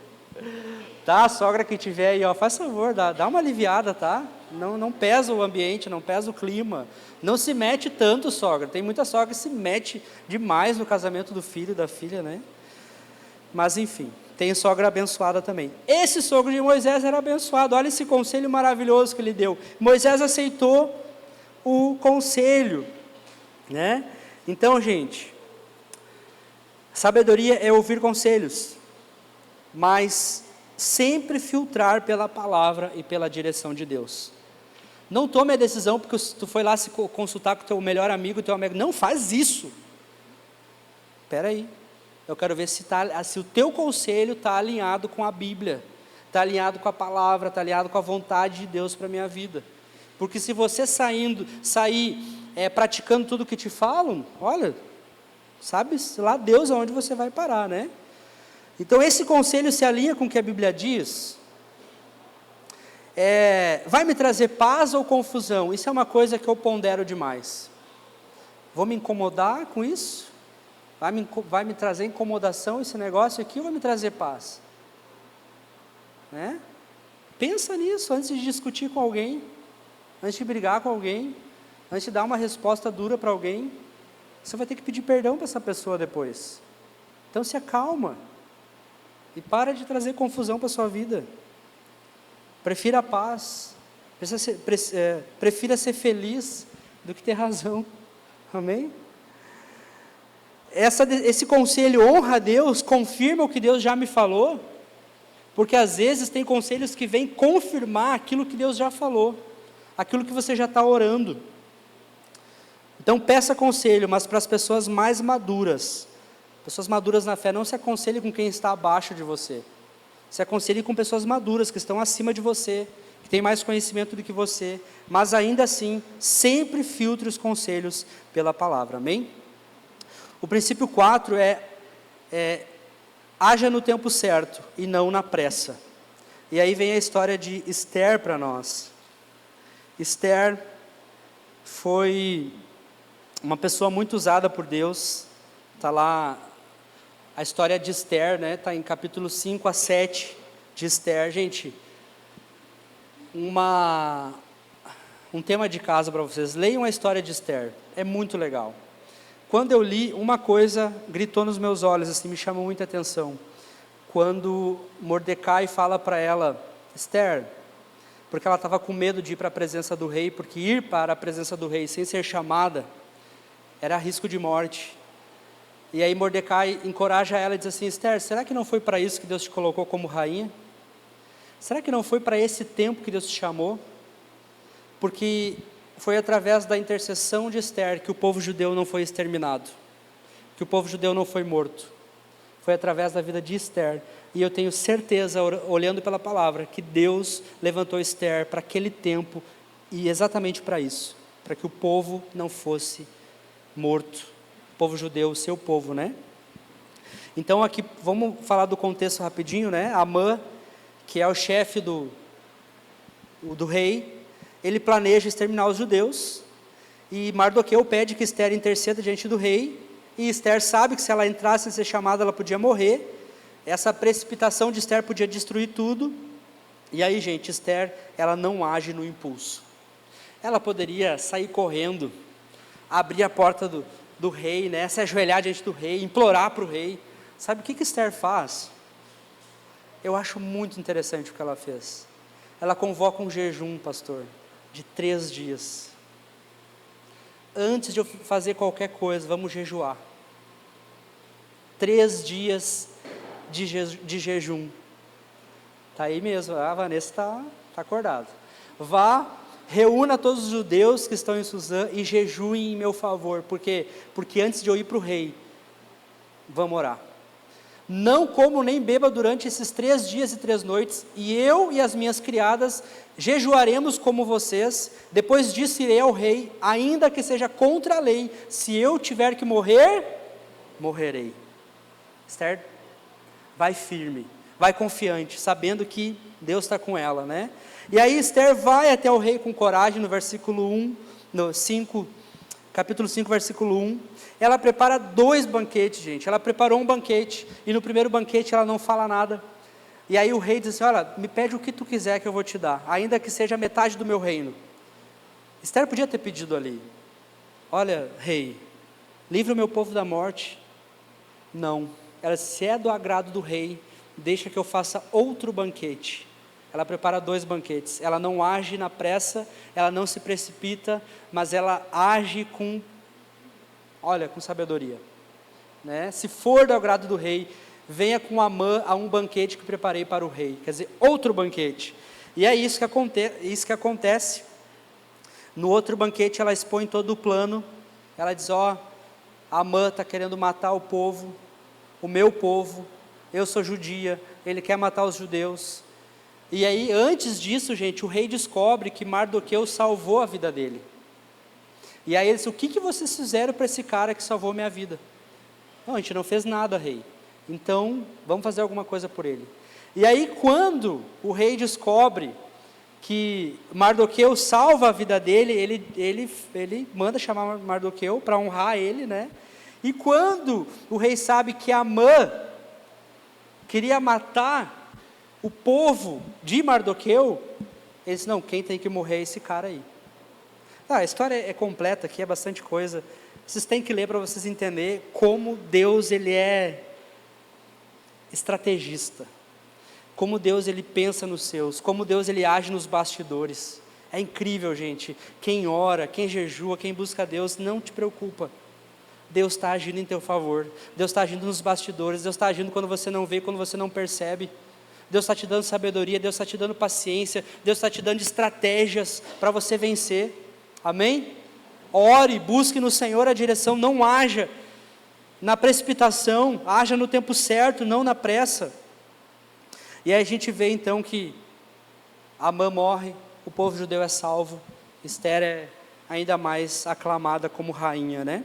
Tá, a sogra que tiver aí, ó, faz favor, dá uma aliviada, tá? Não pesa o ambiente, não pesa o clima. Não se mete tanto, sogra. Tem muita sogra que se mete demais no casamento do filho e da filha, né? Mas enfim, tem sogra abençoada também. Esse sogro de Moisés era abençoado. Olha esse conselho maravilhoso que ele deu. Moisés aceitou o conselho, né? Então, gente, sabedoria é ouvir conselhos, mas sempre filtrar pela palavra e pela direção de Deus. Não tome a decisão porque tu foi lá se consultar com o teu melhor amigo, teu amigo. Não faz isso. Espera aí. Eu quero ver se o teu conselho está alinhado com a Bíblia, está alinhado com a palavra, está alinhado com a vontade de Deus para a minha vida. Porque se você sair praticando tudo o que te falam, olha, sabe lá Deus aonde você vai parar, né? Então esse conselho se alinha com o que a Bíblia diz? Vai me trazer paz ou confusão? Isso é uma coisa que eu pondero demais. Vou me incomodar com isso? Vai me trazer incomodação esse negócio aqui ou vai me trazer paz? Né? Pensa nisso antes de discutir com alguém, antes de brigar com alguém, antes de dar uma resposta dura para alguém. Você vai ter que pedir perdão para essa pessoa depois. Então se acalma e para de trazer confusão para a sua vida. Prefira a paz, prefira ser feliz do que ter razão. Amém? Esse conselho honra a Deus, confirma o que Deus já me falou, porque às vezes tem conselhos que vêm confirmar aquilo que Deus já falou, aquilo que você já está orando. Então peça conselho, mas para as pessoas mais maduras na fé, não se aconselhe com quem está abaixo de você, se aconselhe com pessoas maduras, que estão acima de você, que têm mais conhecimento do que você, mas ainda assim, sempre filtre os conselhos pela palavra, amém? O princípio 4 haja no tempo certo e não na pressa. E aí vem a história de Esther para nós. Esther foi uma pessoa muito usada por Deus. Está lá a história de Esther, né? Está em capítulo 5 a 7 de Esther. Gente, um tema de casa para vocês. Leiam a história de Esther, é muito legal. Quando eu li, uma coisa gritou nos meus olhos, assim, me chamou muita atenção. Quando Mordecai fala para ela, Esther, porque ela estava com medo de ir para a presença do rei, porque ir para a presença do rei sem ser chamada era risco de morte. E aí Mordecai encoraja ela e diz assim: Esther, será que não foi para isso que Deus te colocou como rainha? Será que não foi para esse tempo que Deus te chamou? Porque foi através da intercessão de Esther que o povo judeu não foi exterminado, que o povo judeu não foi morto. Foi através da vida de Esther. E eu tenho certeza, olhando pela palavra, que Deus levantou Esther para aquele tempo e exatamente para isso, para que o povo não fosse morto. O povo judeu, o seu povo, né? Então aqui, vamos falar do contexto rapidinho, né? Amã, que é o chefe do rei, ele planeja exterminar os judeus, e Mardoqueu pede que Esther interceda diante do rei, e Esther sabe que se ela entrasse sem ser chamada, ela podia morrer. Essa precipitação de Esther podia destruir tudo. E aí, gente, Esther, ela não age no impulso. Ela poderia sair correndo, abrir a porta do rei, né, se ajoelhar diante do rei, implorar para o rei. Sabe o que Esther faz? Eu acho muito interessante o que ela fez. Ela convoca um jejum, pastor, de 3 dias. Antes de eu fazer qualquer coisa, vamos jejuar. 3 dias de jejum. Está aí mesmo, a Vanessa está acordada. Vá, reúna todos os judeus que estão em Suzã e jejuem em meu favor. Por quê? Porque antes de eu ir para o rei, vamos orar. Não como nem beba durante esses 3 dias e 3 noites, e eu e as minhas criadas jejuaremos como vocês. Depois disso irei ao rei, ainda que seja contra a lei. Se eu tiver que morrer, morrerei. Esther, vai firme, vai confiante, sabendo que Deus está com ela, né? E aí Esther vai até o rei com coragem, no versículo 1, no 5, capítulo 5, versículo 1, ela prepara 2 banquetes, gente. Ela preparou um banquete, e no primeiro banquete ela não fala nada. E aí o rei diz assim: olha, me pede o que tu quiser que eu vou te dar, ainda que seja metade do meu reino. Esther podia ter pedido ali: olha, rei, livra o meu povo da morte. Não, ela, se é do agrado do rei, deixa que eu faça outro banquete. Ela prepara 2 banquetes, ela não age na pressa, ela não se precipita, mas ela age com sabedoria, né? Se for do agrado do rei, venha com Amã a um banquete que preparei para o rei, quer dizer, outro banquete. E é isso que acontece. No outro banquete ela expõe todo o plano, ela diz: Amã está querendo matar o povo, o meu povo, eu sou judia, ele quer matar os judeus. E aí, antes disso, gente, o rei descobre que Mardoqueu salvou a vida dele. E aí ele diz: o que vocês fizeram para esse cara que salvou minha vida? Não, a gente não fez nada, rei. Então, vamos fazer alguma coisa por ele. E aí, quando o rei descobre que Mardoqueu salva a vida dele, ele manda chamar Mardoqueu para honrar ele, né? E quando o rei sabe que Amã queria matar o povo de Mardoqueu, ele disse: não, quem tem que morrer é esse cara aí. A história é completa aqui, é bastante coisa. Vocês têm que ler para vocês entenderem como Deus ele é estrategista. Como Deus ele pensa nos seus, como Deus ele age nos bastidores. É incrível, gente. Quem ora, quem jejua, quem busca a Deus, não te preocupa. Deus está agindo em teu favor. Deus está agindo nos bastidores. Deus está agindo quando você não vê, quando você não percebe. Deus está te dando sabedoria, Deus está te dando paciência, Deus está te dando estratégias para você vencer. Amém? Ore, busque no Senhor a direção, não haja na precipitação, haja no tempo certo, não na pressa. E aí a gente vê então que Amã morre, o povo judeu é salvo, Esther é ainda mais aclamada como rainha, né?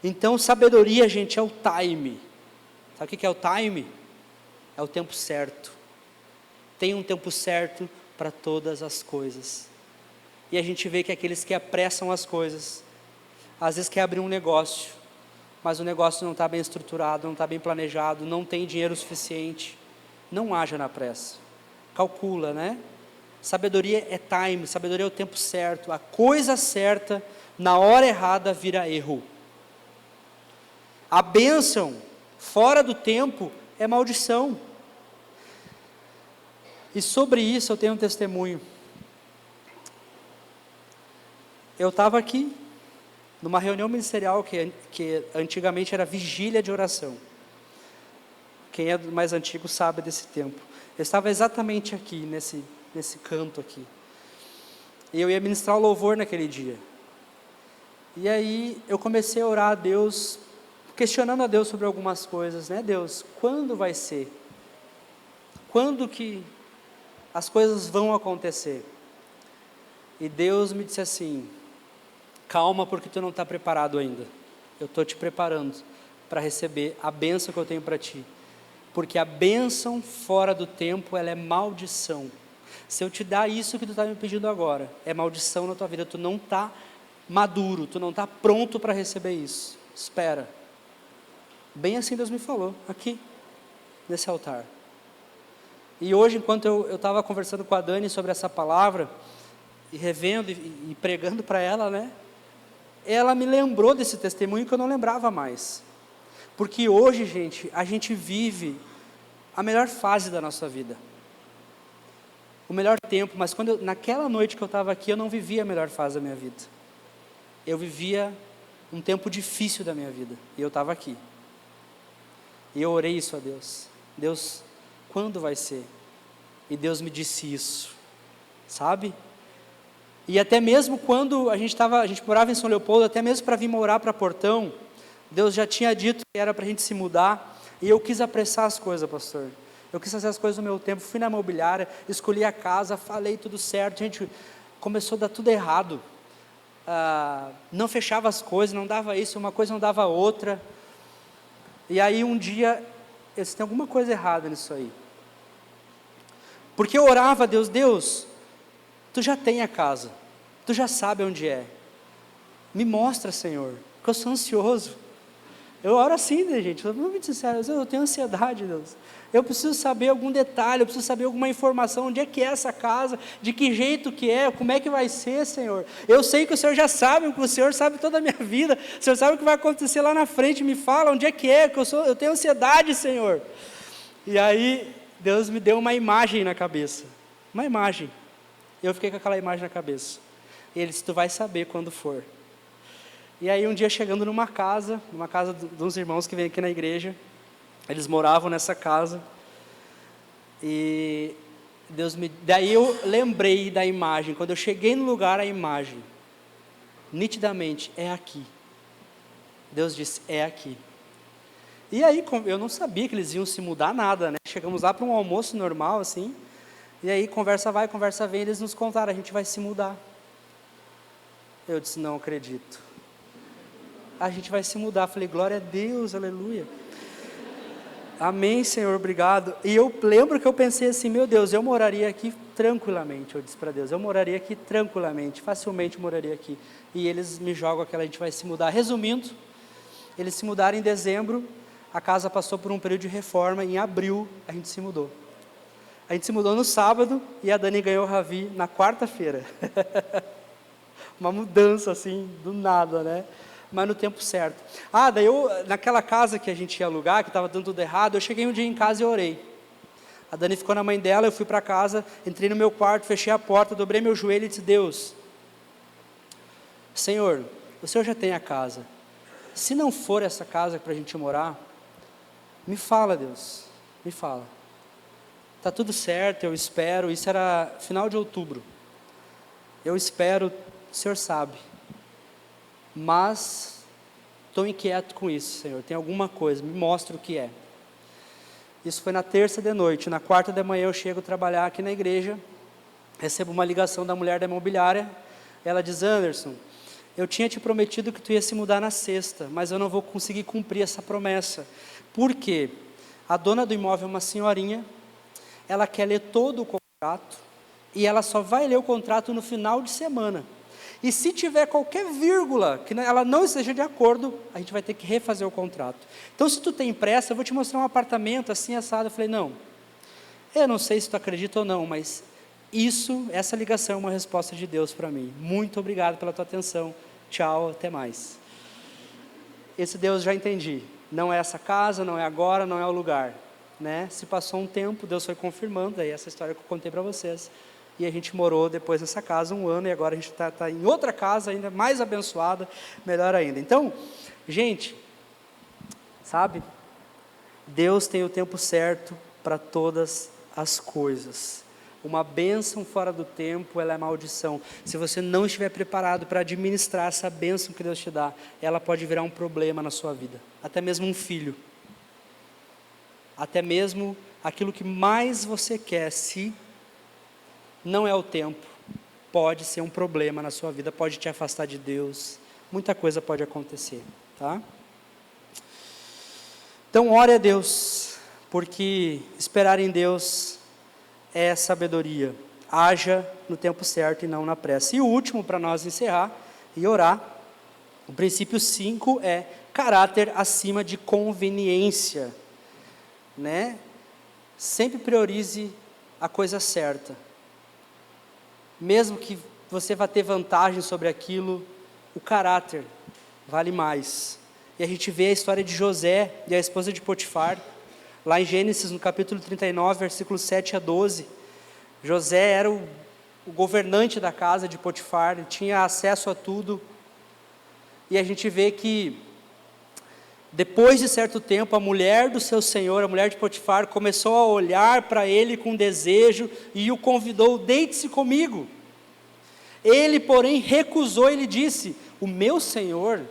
Então sabedoria, gente, é o time. Sabe o que é o time? É o tempo certo. Tem um tempo certo para todas as coisas. E a gente vê que aqueles que apressam as coisas, às vezes quer abrir um negócio, mas o negócio não está bem estruturado, não está bem planejado, não tem dinheiro suficiente. Não haja na pressa. Calcula, né? Sabedoria é time, sabedoria é o tempo certo. A coisa certa, na hora errada, vira erro. A bênção fora do tempo é maldição. E sobre isso eu tenho um testemunho. Eu estava aqui, numa reunião ministerial que antigamente era vigília de oração. Quem é mais antigo sabe desse tempo. Eu estava exatamente aqui, nesse canto aqui. E eu ia ministrar o louvor naquele dia. E aí eu comecei a orar a Deus, questionando a Deus sobre algumas coisas, né? Deus, quando vai ser? Quando que as coisas vão acontecer? E Deus me disse assim, calma, porque tu não está preparado ainda. Eu estou te preparando para receber a bênção que eu tenho para ti. Porque a bênção fora do tempo, ela é maldição. Se eu te dar isso que tu está me pedindo agora, é maldição na tua vida. Tu não está maduro, tu não está pronto para receber isso. Espera. Bem assim Deus me falou, aqui, nesse altar. E hoje, enquanto eu estava conversando com a Dani sobre essa palavra, e revendo e pregando para ela, né? Ela me lembrou desse testemunho que eu não lembrava mais. Porque hoje, gente, a gente vive a melhor fase da nossa vida. O melhor tempo, mas naquela noite que eu estava aqui, eu não vivia a melhor fase da minha vida. Eu vivia um tempo difícil da minha vida, e eu estava aqui. E eu orei isso a Deus. Deus, quando vai ser? E Deus me disse isso, sabe? E até mesmo quando a gente morava em São Leopoldo, até mesmo para vir morar para Portão, Deus já tinha dito que era para a gente se mudar, e eu quis apressar as coisas, pastor. Eu quis fazer as coisas no meu tempo, fui na imobiliária, escolhi a casa, falei tudo certo, gente, começou a dar tudo errado. Não fechava as coisas, não dava isso, uma coisa não dava outra. E aí um dia, eu disse, tem alguma coisa errada nisso aí. Porque eu orava a Deus, Deus, tu já tem a casa, tu já sabe onde é. Me mostra, Senhor, porque eu sou ansioso. Eu oro assim, né, gente? Eu vou me sincero, eu tenho ansiedade, Deus. Eu preciso saber algum detalhe, eu preciso saber alguma informação, onde é que é essa casa, de que jeito que é, como é que vai ser, Senhor. Eu sei que o Senhor já sabe, que o Senhor sabe toda a minha vida, o Senhor sabe o que vai acontecer lá na frente, me fala onde é que é, que eu tenho ansiedade, Senhor. E aí, Deus me deu uma imagem na cabeça, uma imagem. Eu fiquei com aquela imagem na cabeça. E Ele disse, tu vai saber quando for. E aí um dia chegando numa casa de uns irmãos que vêm aqui na igreja, eles moravam nessa casa, e daí eu lembrei da imagem, quando eu cheguei no lugar, a imagem, nitidamente, é aqui. Deus disse, é aqui. E aí eu não sabia que eles iam se mudar nada, né? Chegamos lá para um almoço normal, assim, e aí conversa vai, conversa vem, eles nos contaram, a gente vai se mudar. Eu disse, não acredito. A gente vai se mudar. Falei, glória a Deus, aleluia. Amém, Senhor, obrigado. E eu lembro que eu pensei assim, meu Deus, eu moraria aqui tranquilamente. Eu disse para Deus, eu moraria aqui tranquilamente, facilmente moraria aqui. E eles me jogam aquela, a gente vai se mudar. Resumindo, eles se mudaram em dezembro, a casa passou por um período de reforma, em abril a gente se mudou. A gente se mudou no sábado e a Dani ganhou o Ravi na quarta-feira. Uma mudança assim, do nada, né? Mas no tempo certo. Daí naquela casa que a gente ia alugar, que estava dando tudo errado, eu cheguei um dia em casa e orei. A Dani ficou na mãe dela, eu fui para casa, entrei no meu quarto, fechei a porta, dobrei meu joelho e disse, Deus, Senhor, o Senhor já tem a casa. Se não for essa casa para a gente morar, me fala, Deus, me fala. Está tudo certo, eu espero, isso era final de outubro. Eu espero, o Senhor sabe. Mas estou inquieto com isso, Senhor, tem alguma coisa, me mostra o que é. Isso foi na terça de noite. Na quarta de manhã eu chego a trabalhar aqui na igreja, recebo uma ligação da mulher da imobiliária, ela diz, Anderson, eu tinha te prometido que tu ia se mudar na sexta, mas eu não vou conseguir cumprir essa promessa. Por quê? A dona do imóvel é uma senhorinha, ela quer ler todo o contrato, e ela só vai ler o contrato no final de semana. E se tiver qualquer vírgula que ela não esteja de acordo, a gente vai ter que refazer o contrato. Então, se tu tem pressa, eu vou te mostrar um apartamento assim, assado. Eu falei, não, eu não sei se tu acredita ou não, mas essa ligação é uma resposta de Deus para mim. Muito obrigado pela tua atenção. Tchau, até mais. Esse Deus já entendi. Não é essa casa, não é agora, não é o lugar. Né? Se passou um tempo, Deus foi confirmando, aí essa história que eu contei para vocês. E a gente morou depois nessa casa 1 ano, e agora a gente está em outra casa ainda mais abençoada, melhor ainda. Então, gente, sabe, Deus tem o tempo certo para todas as coisas. Uma bênção fora do tempo, ela é maldição. Se você não estiver preparado para administrar essa bênção que Deus te dá, ela pode virar um problema na sua vida. Até mesmo um filho. Até mesmo aquilo que mais você quer, se não é o tempo, pode ser um problema na sua vida, pode te afastar de Deus. Muita coisa pode acontecer, tá? Então, ore a Deus, porque esperar em Deus é sabedoria. Haja no tempo certo e não na pressa. E o último, para nós encerrar e orar, o princípio 5 é caráter acima de conveniência, né? Sempre priorize a coisa certa. Mesmo que você vá ter vantagem sobre aquilo, o caráter vale mais. E a gente vê a história de José e a esposa de Potifar, lá em Gênesis, no capítulo 39, versículos 7 a 12, José era o governante da casa de Potifar, ele tinha acesso a tudo, e a gente vê que, depois de certo tempo, a mulher do seu senhor, a mulher de Potifar, começou a olhar para ele com desejo, e o convidou, deite-se comigo. Ele, porém, recusou, ele disse, o meu senhor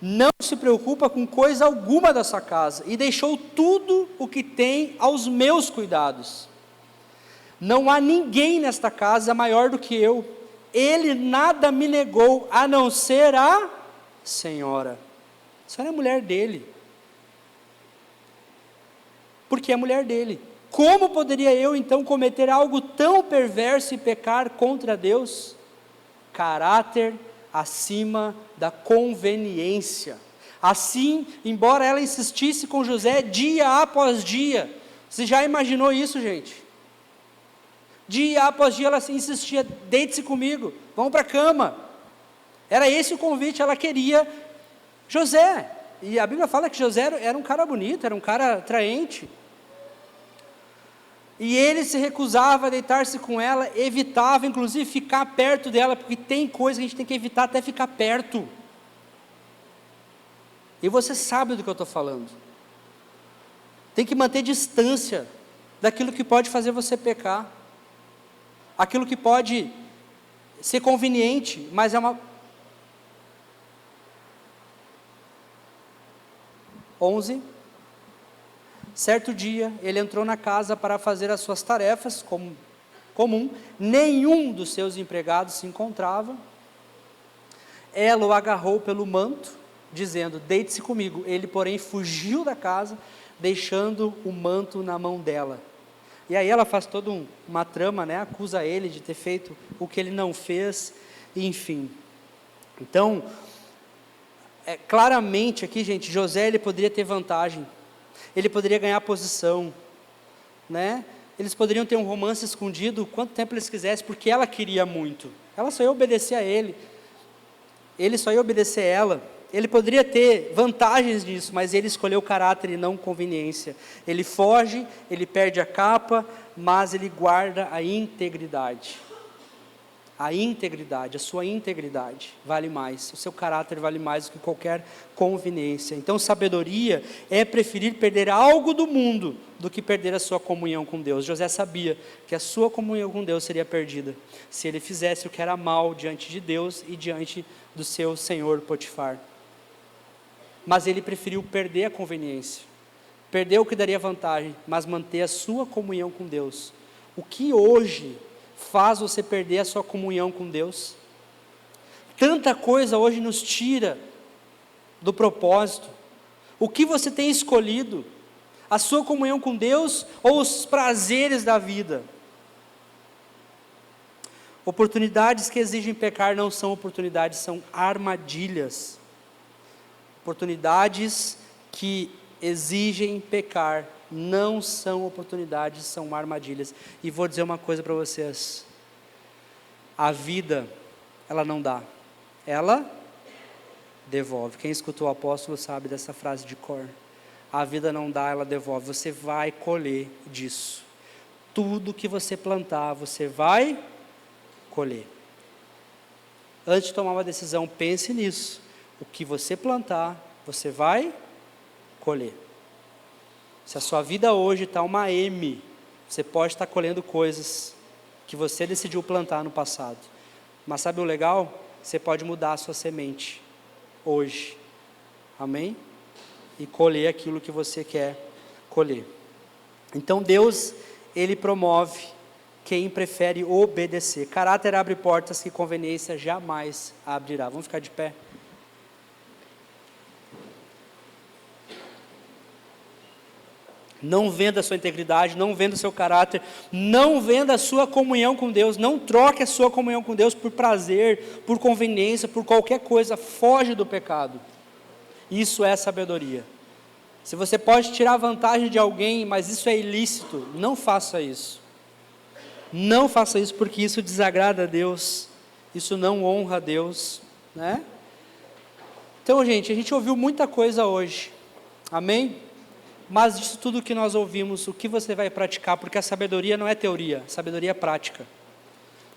não se preocupa com coisa alguma da sua casa, e deixou tudo o que tem aos meus cuidados. Não há ninguém nesta casa maior do que eu. Ele nada me negou, a não ser a senhora. A senhora é a mulher dele. Porque é a mulher dele. Como poderia eu então cometer algo tão perverso e pecar contra Deus? Caráter acima da conveniência. Assim, embora ela insistisse com José dia após dia, você já imaginou isso, gente? Dia após dia ela insistia, deite-se comigo, vamos para a cama. Era esse o convite, ela queria José. E a Bíblia fala que José era um cara bonito, era um cara atraente. E ele se recusava a deitar-se com ela, evitava inclusive ficar perto dela, porque tem coisa que a gente tem que evitar até ficar perto. E você sabe do que eu estou falando. Tem que manter distância daquilo que pode fazer você pecar. Aquilo que pode ser conveniente, mas é uma... 11. Certo dia, ele entrou na casa para fazer as suas tarefas, como comum, nenhum dos seus empregados se encontrava. Ela o agarrou pelo manto, dizendo, deite-se comigo. Ele, porém, fugiu da casa, deixando o manto na mão dela. E aí ela faz toda uma trama, né? Acusa ele de ter feito o que ele não fez, enfim. Então, claramente aqui, gente, José ele poderia ter vantagem. Ele poderia ganhar posição, né? Eles poderiam ter um romance escondido quanto tempo eles quisessem, porque ela queria muito. Ela só ia obedecer a ele. Ele só ia obedecer a ela. Ele poderia ter vantagens disso, mas ele escolheu caráter e não conveniência. Ele foge, ele perde a capa, mas ele guarda a integridade. A integridade, a sua integridade vale mais, o seu caráter vale mais do que qualquer conveniência. Então, sabedoria é preferir perder algo do mundo do que perder a sua comunhão com Deus. José sabia que a sua comunhão com Deus seria perdida se ele fizesse o que era mal diante de Deus e diante do seu senhor Potifar. Mas ele preferiu perder a conveniência, perder o que daria vantagem, mas manter a sua comunhão com Deus. O que hoje faz você perder a sua comunhão com Deus? Tanta coisa hoje nos tira do propósito. O que você tem escolhido? A sua comunhão com Deus ou os prazeres da vida? Oportunidades que exigem pecar não são oportunidades, são armadilhas. Oportunidades que exigem pecar não são oportunidades, são armadilhas. E vou dizer uma coisa para vocês: a vida, ela não dá, ela devolve. Quem escutou o apóstolo sabe dessa frase de cor. A vida não dá, ela devolve. Você vai colher disso. Tudo que você plantar, você vai colher. Antes de tomar uma decisão, pense nisso. O que você plantar, você vai colher. Se a sua vida hoje está uma M, você pode estar colhendo coisas que você decidiu plantar no passado. Mas sabe o legal? Você pode mudar a sua semente hoje. Amém? E colher aquilo que você quer colher. Então Deus, Ele promove quem prefere obedecer. Caráter abre portas que conveniência jamais abrirá. Vamos ficar de pé? Não venda a sua integridade, não venda o seu caráter, não venda a sua comunhão com Deus, não troque a sua comunhão com Deus por prazer, por conveniência, por qualquer coisa. Foge do pecado. Isso é sabedoria. Se você pode tirar vantagem de alguém, mas isso é ilícito, não faça isso. Não faça isso, porque isso desagrada a Deus, isso não honra a Deus, né? Então, gente, a gente ouviu muita coisa hoje, amém? Mas disso tudo que nós ouvimos, o que você vai praticar? Porque a sabedoria não é teoria, a sabedoria é prática.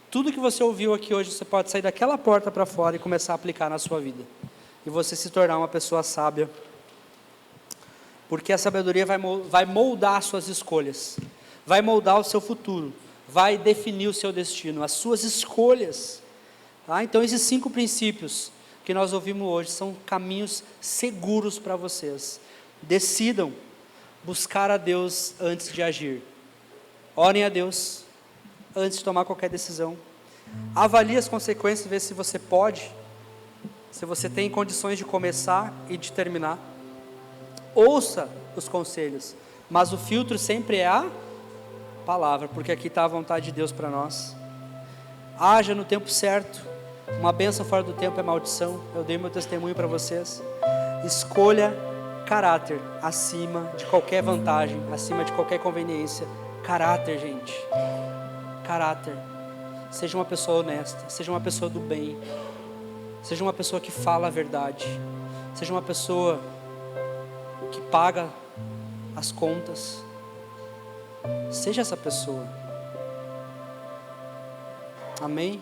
Tudo que você ouviu aqui hoje, você pode sair daquela porta para fora e começar a aplicar na sua vida. E você se tornar uma pessoa sábia. Porque a sabedoria vai moldar as suas escolhas, vai moldar o seu futuro, vai definir o seu destino, as suas escolhas. Tá? Então esses 5 princípios que nós ouvimos hoje são caminhos seguros para vocês. Decidam buscar a Deus antes de agir. Orem a Deus antes de tomar qualquer decisão. Avalie as consequências, vê se você pode, se você tem condições de começar e de terminar. Ouça os conselhos, mas o filtro sempre é a palavra, porque aqui está a vontade de Deus para nós. Haja no tempo certo. Uma bênção fora do tempo é maldição. Eu dei meu testemunho para vocês. Escolha caráter acima de qualquer vantagem, acima de qualquer conveniência. Caráter, gente. Caráter. Seja uma pessoa honesta, seja uma pessoa do bem, seja uma pessoa que fala a verdade, seja uma pessoa que paga as contas. Seja essa pessoa. Amém?